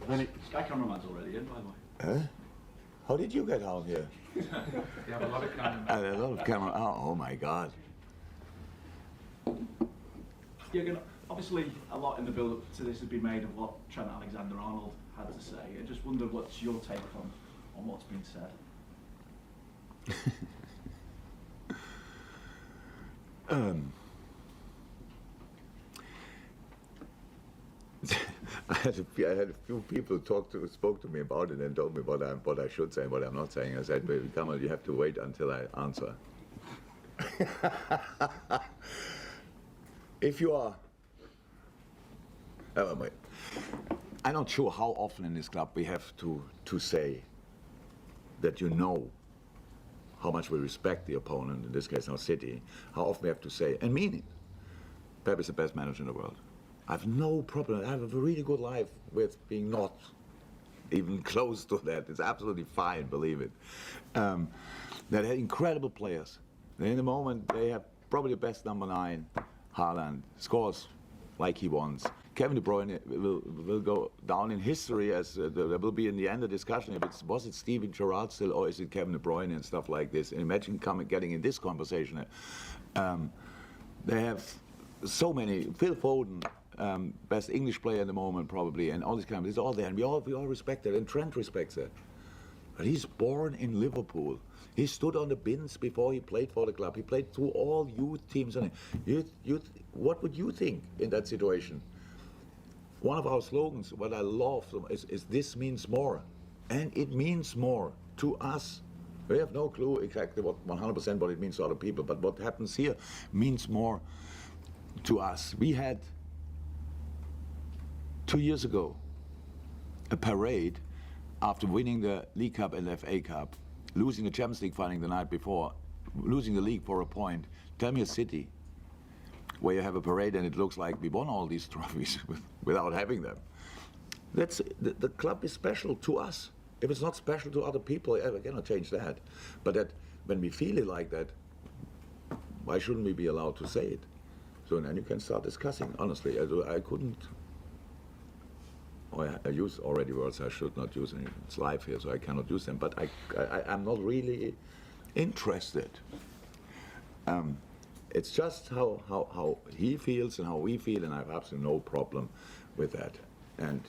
Sky cameraman's already in, by the way. Huh? How did you get out here? You have a lot of cameramen. A lot of camera. Oh my God. Jurgen, obviously a lot in the build-up to this has been made of what Trent Alexander-Arnold had to say. I just wonder what's your take on what's been said? I had a few people spoke to me about it and told me what I should say and what I'm not saying. I said, "Baby, come on, you have to wait until I answer." If you are, wait. I'm not sure how often in this club we have to say that you know how much we respect the opponent, in this case our City, how often we have to say, and mean it, Pep is the best manager in the world. I have no problem. I have a really good life with being not even close to that. It's absolutely fine, believe it. They had incredible players. In the moment, they have probably the best number 9, Haaland, scores like he wants. Kevin De Bruyne will go down in history as there will be in the end a discussion if was it Steven Gerrard still or is it Kevin De Bruyne and stuff like this. And imagine getting in this conversation. They have so many. Phil Foden, best English player in the moment probably, and all this kind of, it's all there, and we all respect that, and Trent respects that. But he's born in Liverpool. He stood on the bins before he played for the club. He played through all youth teams. And what would you think in that situation? One of our slogans, what I love, is "This means more," and it means more to us. We have no clue exactly what 100% what it means to other people, but what happens here means more to us. We had 2 years ago a parade after winning the League Cup and FA Cup, losing the Champions League final the night before, losing the league for a point. Tell me a city where you have a parade and it looks like we won all these trophies without having them. That's the club is special to us. If it's not special to other people, I cannot change that. But that when we feel it like that, why shouldn't we be allowed to say it? So then you can start discussing. Honestly, I couldn't. I use already words I should not use. It's live here, so I cannot use them. But I'm not really interested. It's just how he feels and how we feel, and I have absolutely no problem with that. And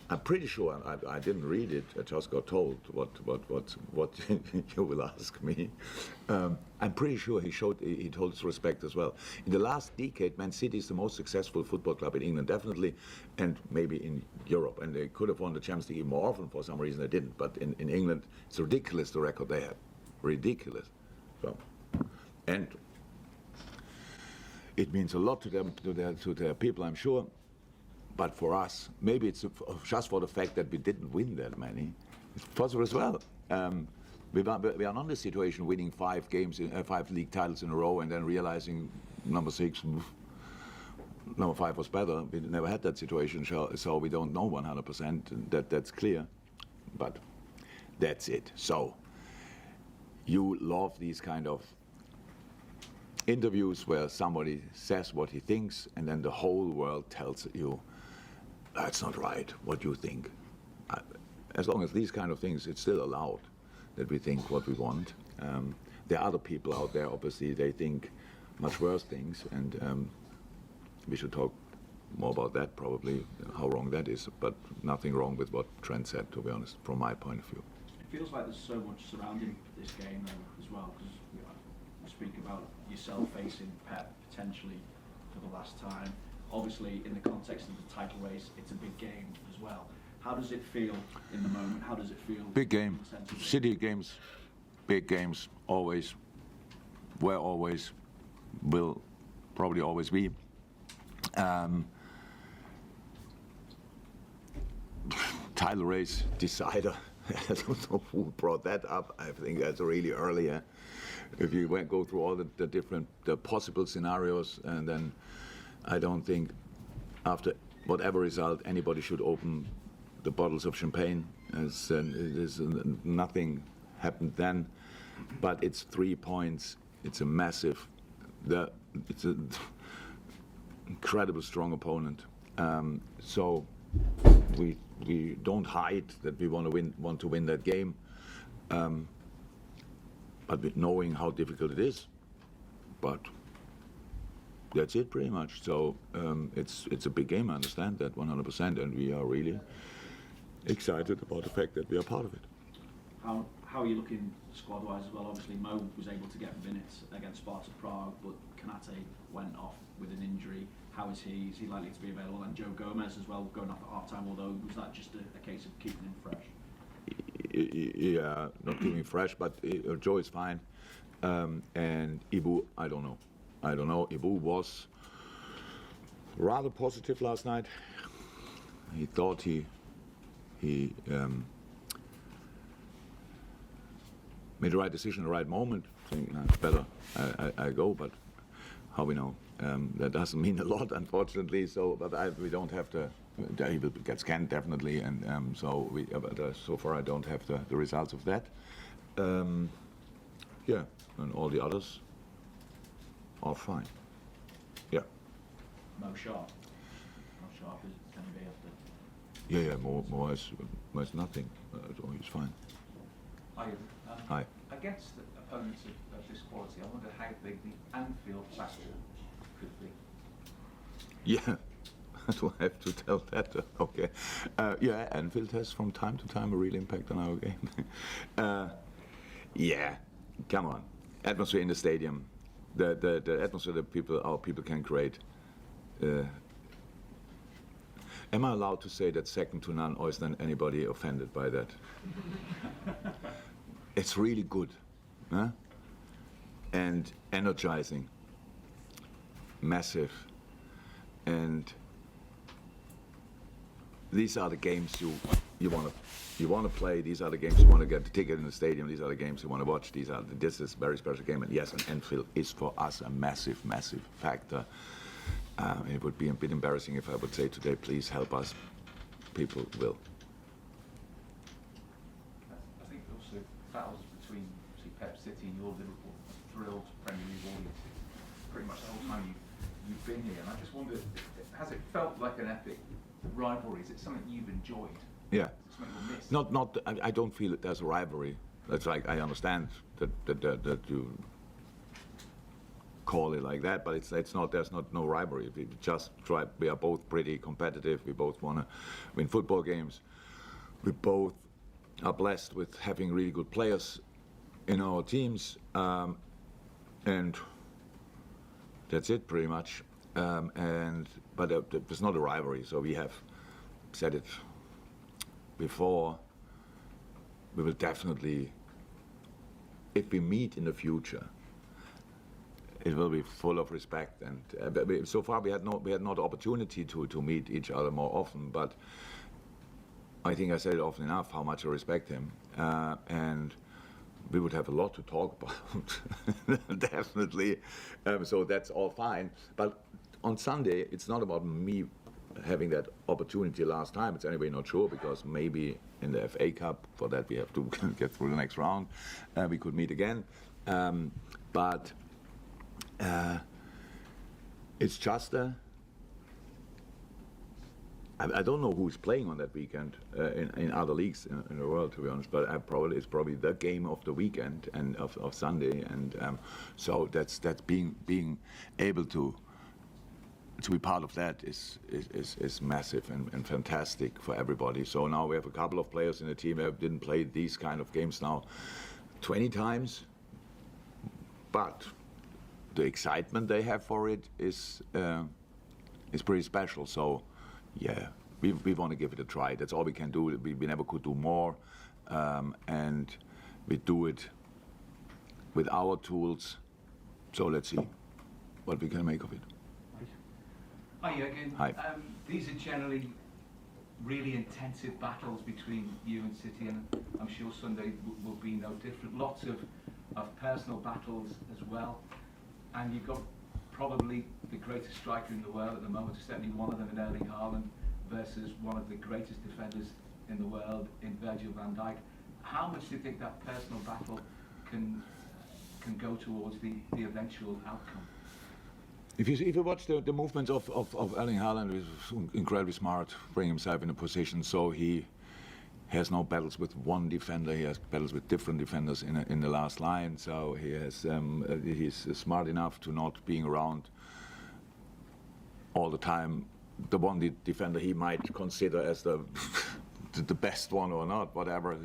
I'm pretty sure I didn't read it. I just got told what you will ask me. I'm pretty sure he told his respect as well. In the last decade, Man City is the most successful football club in England, definitely, and maybe in Europe. And they could have won the Champions League more often. For some reason, they didn't. But in England, it's ridiculous the record they have. Ridiculous. So, and it means a lot to them, to their people, I'm sure. But for us, maybe it's just for the fact that we didn't win that many. It's possible as well. We are not in the situation winning 5 league titles in a row and then realizing number 6, number 5 was better. We never had that situation, so we don't know 100%. That's clear. But that's it. So you love these kind of interviews where somebody says what he thinks and then the whole world tells you, that's not right, what do you think? As long as these kind of things, it's still allowed that we think what we want. There are other people out there, obviously, they think much worse things, and we should talk more about that probably, how wrong that is, but nothing wrong with what Trent said, to be honest, from my point of view. It feels like there's so much surrounding this game though, as well, because you speak about yourself facing Pep potentially for the last time. Obviously, in the context of the title race, it's a big game as well. How does it feel in the moment? How does it feel? Big game. City games, big games, always, were always, will probably always be. Title race decider. I don't know who brought that up. I think that's really early. If you go through all the different possible scenarios, and then I don't think after whatever result anybody should open the bottles of champagne. Nothing happened then, but it's 3 points. It's a massive, it's an incredible strong opponent. So we We don't hide that we want to win that game, but with knowing how difficult it is. But that's it pretty much. So it's a big game. I understand that 100%, and we are really excited about the fact that we are part of it. How are you looking squad-wise as well? Obviously, Mo was able to get minutes against Sparta Prague, but Kanate went off with an injury. How is he? Is he likely to be available? And Joe Gomez as well, going off at half-time, although was that just a case of keeping him fresh? Yeah, not keeping him fresh, but Joe is fine. And Ibu, I don't know. Ibu was rather positive last night. He thought he made the right decision at the right moment. Think it's better I go, but how we know? That doesn't mean a lot, unfortunately. So, but we don't have the. He will get scanned definitely, and so so far I don't have the results of that. Yeah, and all the others are fine. Yeah. Mo Sharp. Mo Sharp is going to be after. Yeah. More is nothing. So he's fine. Hi. Hi. Against opponents of this quality, I wonder how big the Anfield factor could be. Yeah. Do I have to tell that? Okay. Yeah, Anfield has from time to time a real impact on our game. Yeah, come on. Atmosphere in the stadium. The atmosphere that our people can create. Am I allowed to say that second to none, or is then anybody offended by that? It's really good. Huh? And energizing. Massive. And these are the games you want to play. These are the games you want to get the ticket in the stadium. These are the games you want to watch. This is a very special game. And yes, and Anfield is for us a massive factor. It would be a bit embarrassing if I would say today, please help us. People will. I think also battles between Pep City and your Liverpool, a thrilled Premier League audience pretty much the whole time you've been here. And I just wondered, has it felt like an epic rivalry? Is it something you've enjoyed? Yeah. Is it something you'll miss? Not. I don't feel that there's a rivalry. That's like I understand that you call it like that, but it's not. There's no rivalry. We just try. We are both pretty competitive. We both want to win football games. We both are blessed with having really good players in our teams, and that's it pretty much. But there's not a rivalry. So we have said it before. We will definitely, if we meet in the future, it will be full of respect. And so far we had not opportunity to meet each other more often. But I think I said it often enough how much I respect him, and we would have a lot to talk about, definitely. So that's all fine. But on Sunday, it's not about me having that opportunity last time. It's anyway not sure, because maybe in the FA Cup, for that we have to get through the next round, we could meet again. But it's just I don't know who's playing on that weekend in other leagues in the world, to be honest. But it's probably the game of the weekend and of Sunday, and so that's being able to be part of that is massive and fantastic for everybody. So now we have a couple of players in the team that didn't play these kind of games now 20 times, but the excitement they have for it is pretty special. So yeah, we want to give it a try. That's all we can do. We never could do more, and we do it with our tools. So let's see what we can make of it. Hi, Jurgen. Hi. These are generally really intensive battles between you and City, and I'm sure Sunday will be no different. Lots of personal battles as well, and you've got probably the greatest striker in the world at the moment, certainly one of them in Erling Haaland, versus one of the greatest defenders in the world in Virgil van Dijk. How much do you think that personal battle can go towards the eventual outcome? If you watch the movements of Erling Haaland, he's incredibly smart, bring himself in a position so he has no battles with one defender. He has battles with different defenders in the last line. So he's smart enough to not being around all the time the one defender he might consider as the the best one or not, whatever.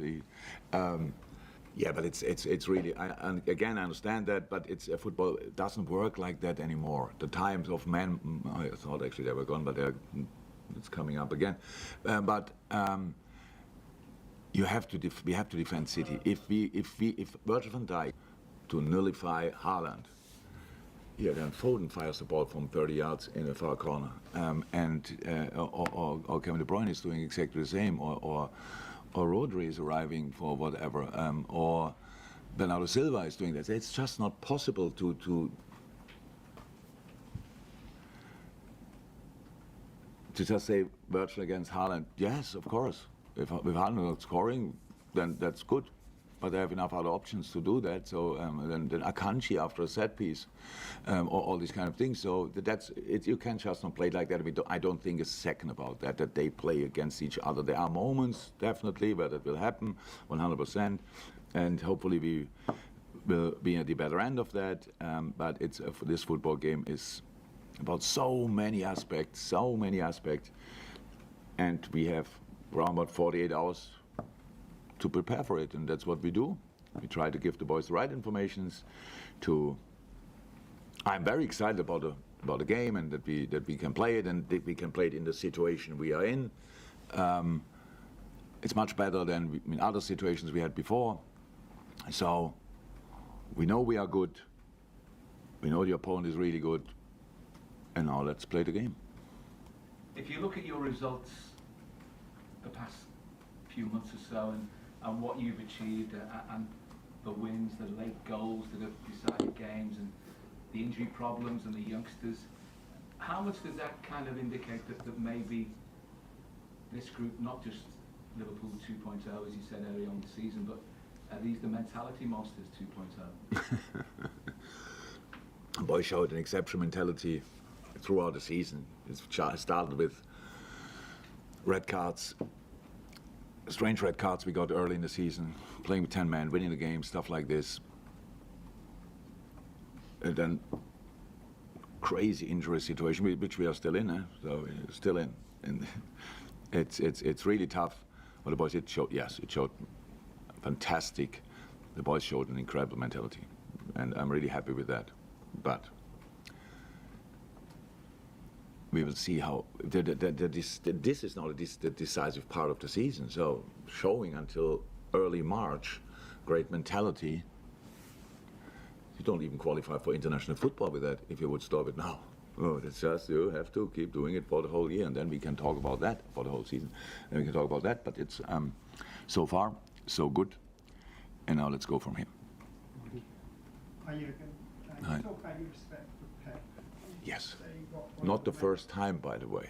Yeah, but it's really. And again, I understand that, but football doesn't work like that anymore. The times of men, I thought actually they were gone, but it's coming up again. We have to defend City. If Virgil van Dijk to nullify Haaland, yeah, then Foden fires the ball from 30 yards in a far corner, or Kevin De Bruyne is doing exactly the same, or Rodri is arriving for whatever, or Bernardo Silva is doing that. It's just not possible to just say Virgil against Haaland. Yes, of course. If Haaland not scoring, then that's good. But they have enough other options to do that. So then Akanji after a set piece, or all these kind of things. So that's it. You can't just not play like that. I don't think a second about that they play against each other. There are moments, definitely, where that will happen, 100%. And hopefully we will be at the better end of that. But this football game is about so many aspects. And we have around about 48 hours to prepare for it, and that's what we do. We try to give the boys the right informations. I'm very excited about the game, and that we can play it, and that we can play it in the situation we are in. It's much better than in other situations we had before. So we know we are good. We know the opponent is really good, and now let's play the game. If you look at your results the past few months or so, and what you've achieved, and the wins, the late goals that have decided games, and the injury problems and the youngsters, how much does that kind of indicate that maybe this group, not just Liverpool 2.0, as you said earlier on in the season, but are these the mentality monsters 2.0? The boys showed an exceptional mentality throughout the season. It started with red cards, strange red cards we got early in the season, playing with 10 men, winning the game, stuff like this. And then crazy injury situation, which we are still in, so still in. And it's really tough. But the boys, it showed fantastic. The boys showed an incredible mentality, and I'm really happy with that. But we will see how this is not the decisive part of the season. So showing until early March great mentality, you don't even qualify for international football with that if you would stop it now. Oh, it's just you have to keep doing it for the whole year, and then we can talk about that for the whole season. Then we can talk about that. But it's so far so good, and now let's go from here. Hi, Jurgen. Can you talk about your respect for Pep? Yes. Not the first time, by the way.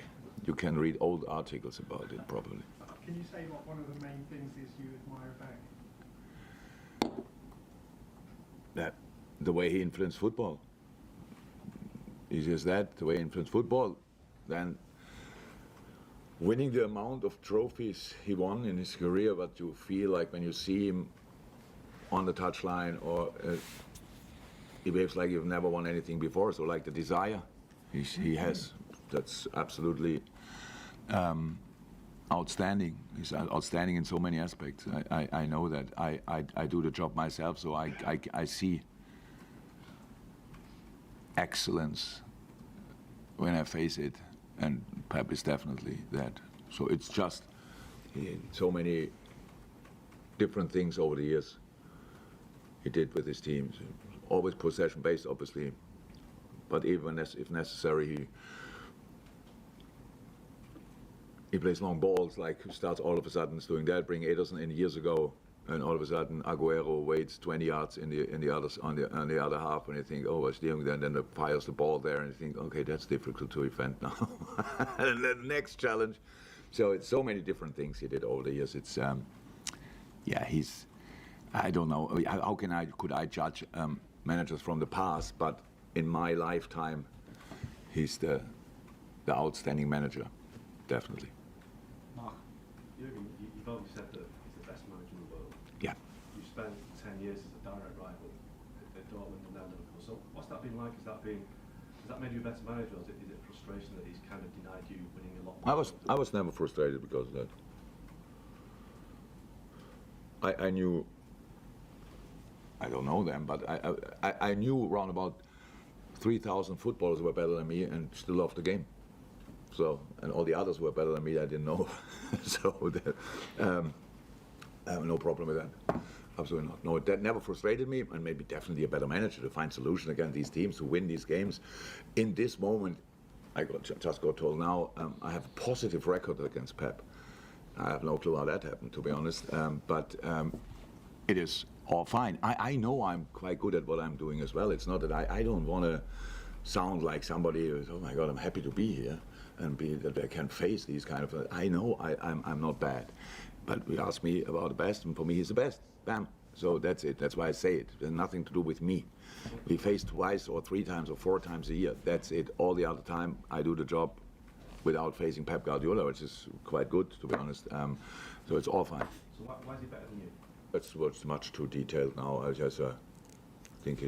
You can read old articles about it, probably. Can you say what one of the main things is you admire about him? That the way he influenced football. It's just that, the way he influenced football. Then winning the amount of trophies he won in his career, what you feel like when you see him on the touchline, or he behaves like you've never won anything before. So like the desire he has, that's absolutely outstanding. He's outstanding in so many aspects. I know that. I do the job myself, so I see excellence when I face it, and Pep is definitely that. So it's just so many different things over the years he did with his teams. Always possession based, obviously, but even if necessary, he plays long balls. Like starts all of a sudden doing that. Bring Ederson in years ago, and all of a sudden Aguero waits 20 yards in the other half, and you think, oh, what's doing that? And then fires the ball there, and you think, okay, that's difficult to defend now. And then the next challenge. So it's so many different things he did over the years. It's he's. I don't know. How could I judge managers from the past? But in my lifetime, he's the outstanding manager, definitely. Mark. Jurgen, you've always said that he's the best manager in the world. Yeah. You've spent 10 years as a direct rival at Dortmund and now Liverpool. So what's that been like? Has that made you a better manager, or is it frustration that he's kind of denied you winning a lot more? I was never frustrated because of that. I knew, I don't know them, but I knew around about 3,000 footballers were better than me and still loved the game. So, and all the others were better than me, I didn't know. So, I have no problem with that. Absolutely not. No, that never frustrated me, and maybe definitely a better manager to find solution against these teams, to win these games. In this moment, just got told now, I have a positive record against Pep. I have no clue how that happened, to be honest. But it is all fine. I know I'm quite good at what I'm doing as well. It's not that I don't want to sound like somebody who's, oh my God, I'm happy to be here and be that I can face these kind of. I know I'm not bad. But you ask me about the best, and for me, he's the best. Bam. So that's it. That's why I say it. There's nothing to do with me. We face twice or 3 times or 4 times a year. That's it. All the other time, I do the job without facing Pep Guardiola, which is quite good, to be honest. So it's all fine. So why is he better than you? That's much too detailed now. I just think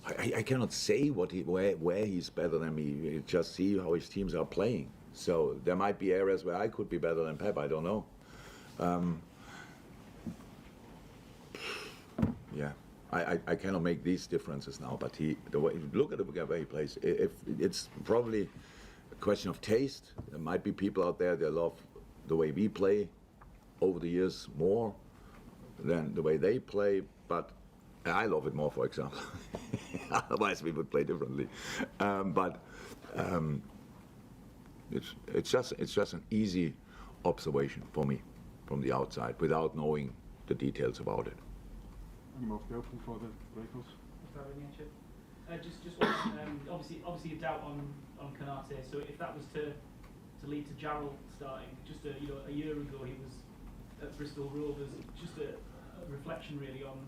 I cannot say where he's better than me. You just see how his teams are playing. So there might be areas where I could be better than Pep. I don't know. Yeah, I cannot make these differences now. But look at the way he plays. If it's probably a question of taste. There might be people out there that love the way we play over the years more than the way they play, but I love it more, for example. Otherwise we would play differently. It's just an easy observation for me from the outside without knowing the details about it. I'm open for the breakers. Just one, obviously you doubt on Konate. So if that was to lead to Jarrell starting, just a year ago he was at Bristol Rovers. Just a reflection really on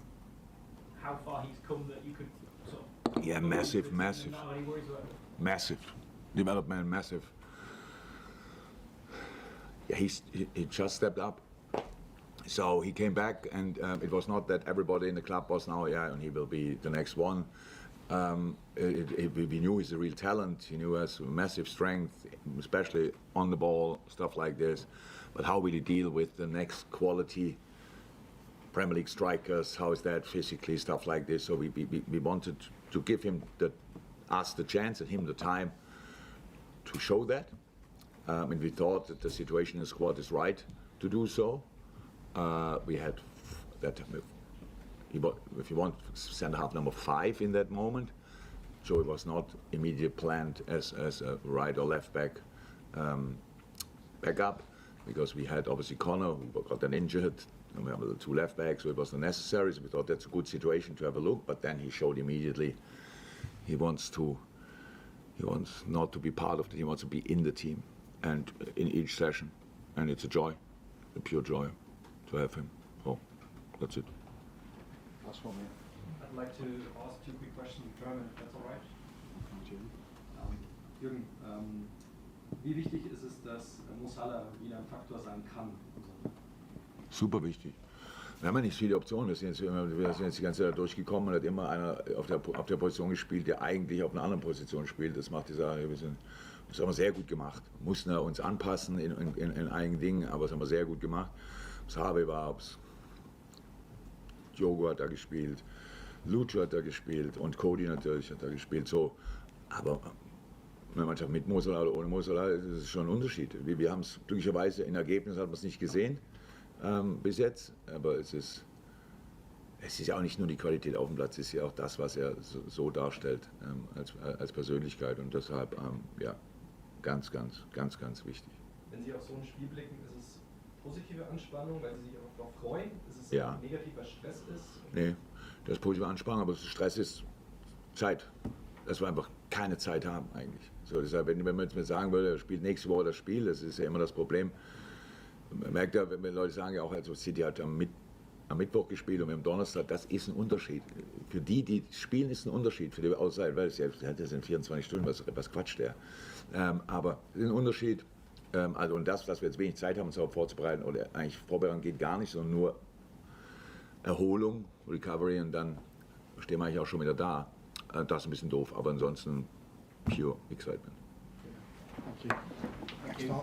how far he's come that you could sort of. Yeah, massive. Massive development, massive. Yeah, he just stepped up. So he came back, and it was not that everybody in the club was now, and he will be the next one. We knew he's a real talent. He knew he has massive strength, especially on the ball, stuff like this. But how will he deal with the next quality Premier League strikers? How is that physically, stuff like this? So we wanted to give him us the chance and him the time to show that. And we thought that the situation in the squad is right to do so. We had that. If you want, centre half number 5 in that moment. So it was not immediately planned as a right or left back backup, because we had obviously Connor, who got then injured, and we have the 2 left backs, so it wasn't necessary. So we thought that's a good situation to have a look. But then he showed immediately he wants not to be part of it. He wants to be in the team and in each session, and it's a joy, a pure joy to have him. So that's it. Last one, yeah. I'd like to ask 2 quick questions in German, if that's all right. Jürgen, wie wichtig ist es, dass Mo Salah wieder ein Faktor sein kann? Super wichtig. Wir haben ja nicht viele Optionen. Wir sind jetzt die ganze Zeit durchgekommen und hat immer einer auf der Position gespielt, der eigentlich auf einer anderen Position spielt. Das macht das haben wir sehr gut gemacht. Mussten wir uns anpassen in einigen Dingen, aber das haben wir sehr gut gemacht. Ob es Harvey war, ob es Diogo hat da gespielt, Lucho hat da gespielt und Cody natürlich hat da gespielt. So, aber eine Mannschaft mit Mo Salah oder ohne Mo Salah, das ist schon ein Unterschied. Wir haben es glücklicherweise in Ergebnis hat man es nicht gesehen bis jetzt, aber es ist ja auch nicht nur die Qualität auf dem Platz, es ist ja auch das, was er so darstellt als Persönlichkeit, und deshalb ganz wichtig. Wenn Sie auf so ein Spiel blicken, ist es positive Anspannung, weil Sie sich auch darauf freuen? Ist es Ja. negativer Stress ist? Nee, das ist positive Anspannung, aber Stress ist Zeit. Dass wir einfach keine Zeit haben eigentlich. So, deshalb, wenn man jetzt mir sagen würde, er spielt nächste Woche das Spiel, das ist ja immer das Problem. Man merkt ja, wenn Leute sagen ja auch, also City hat am Mittwoch gespielt und wir haben Donnerstag, das ist ein Unterschied. Für die, die spielen, ist ein Unterschied. Für die Außerseiter, weil das sind 24 Stunden, was quatscht der. Aber es ist ein Unterschied. Also und das, dass wir jetzt wenig Zeit haben, uns darauf vorzubereiten, oder eigentlich vorbereiten geht gar nicht, sondern nur Erholung, Recovery und dann stehen wir eigentlich auch schon wieder da. Das ist ein bisschen doof, aber ansonsten pure Excitement. Thank you.